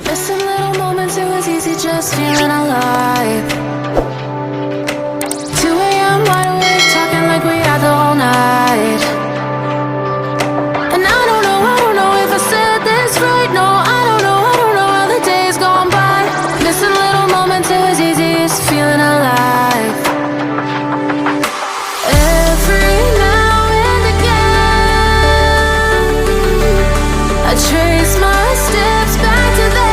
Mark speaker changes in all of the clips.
Speaker 1: Missing little moments, it was easy just feeling alive. 2 a.m. wide awake, talking like we had the whole night. And I don't know if I said this right. No, I don't know how the days gone by. Missing little moments, it was easy just feeling alive. Every now and again, I trace my steps back to then.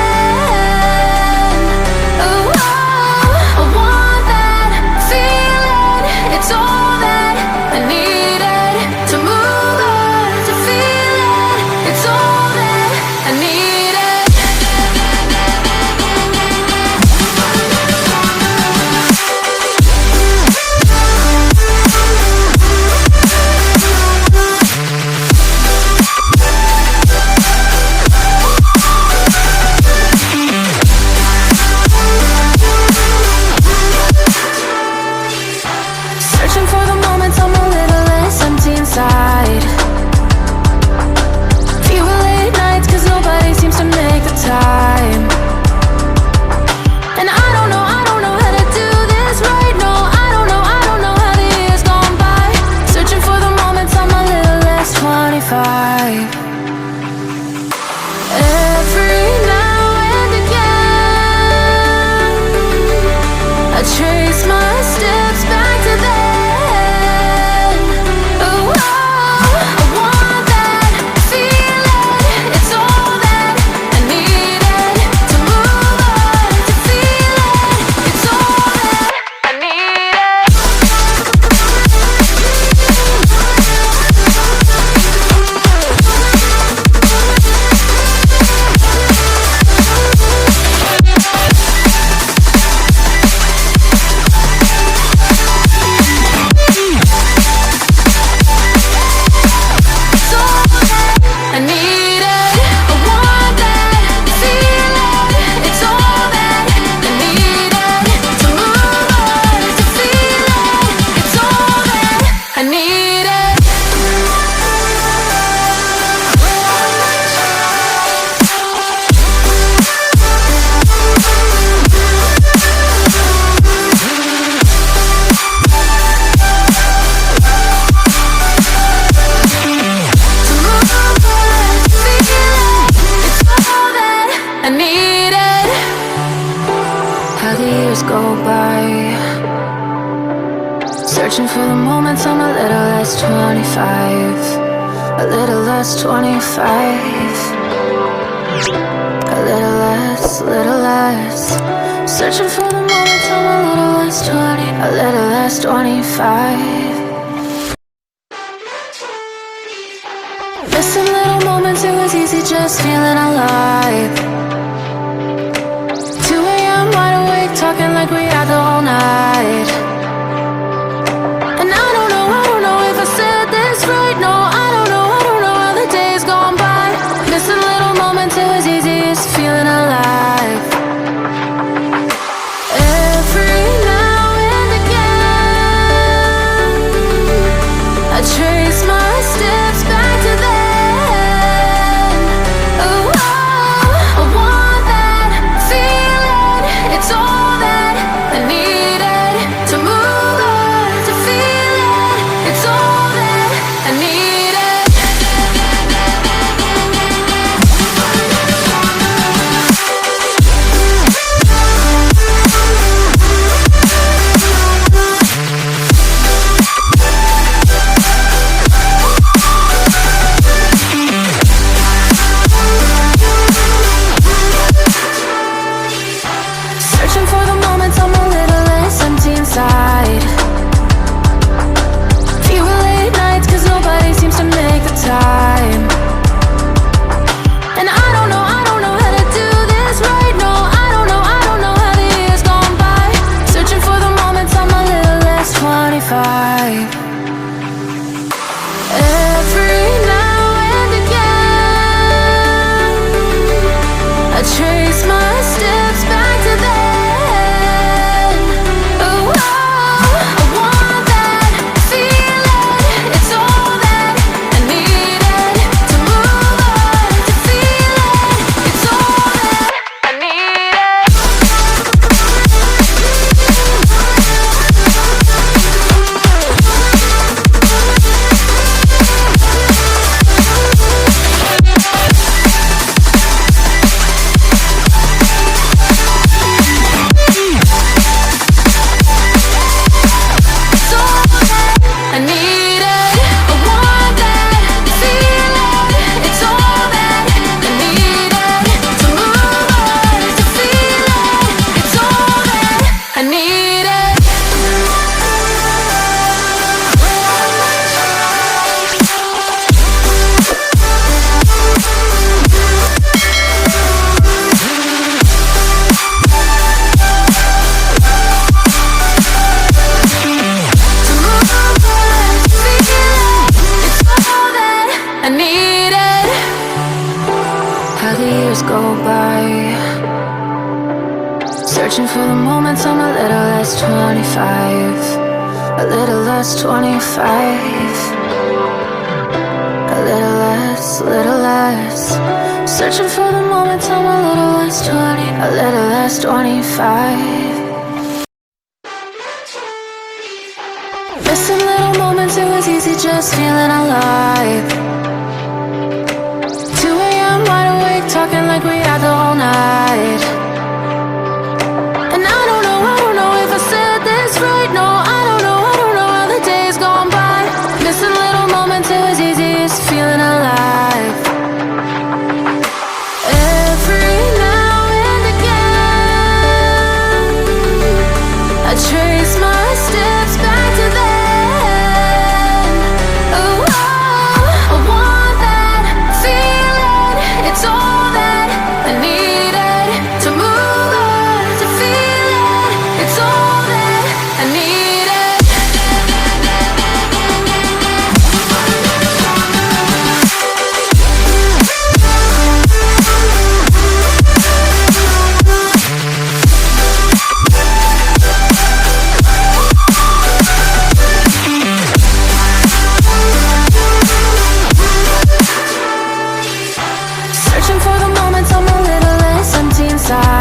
Speaker 1: Oh, I want that feeling. It's all that I needed to move on, to feel it. It's all that I needed. Searching for the moments I'm a little less empty inside. Fewer late nights cause nobody seems to make the time. And I don't know how to do this right. No, I don't know how the years gone by. Searching for the moments I'm a little less 25. Every now and again, I trace my steps back to then. Oh, I want that feeling. It's all that I needed to move on, to feel it. It's all that I needed. It's all that I needed. I want that feeling. It's all that I needed to move on, to feel it. It's all that I needed. To move on, to feel it. It's all that I needed. How the years go by, searching for the moments I'm a little less 25. A little less 25. A little less. Searching for the moments I'm a little less 20. A little less 25. Missing little moments, it was easy just feeling alive. 2 a.m. wide awake, talking like we had the whole night. And I don't know if I said this right. No, I don't know how the days gone by. Missing little moments, it was easy just feeling alive. Every now and again, I trace my steps back to then. Oh, I the years go by, searching for the moments I'm a little less 25, a little less 25, a little less, searching for the moments I'm a little less 20, a little less 25. Missing little moments, it was easy just feeling alive. 2 a.m. wide awake, talking like we had the whole night. And I don't know if I said this right. No, I don't know how the days gone by. Missing little moments, it was easy just feeling alive. Every now and again, I trace my steps back to then. Oh, I want that feeling. It's all that I needed to move on, to feel it. It's all that I needed. Searching for the moments I'm a little less empty inside.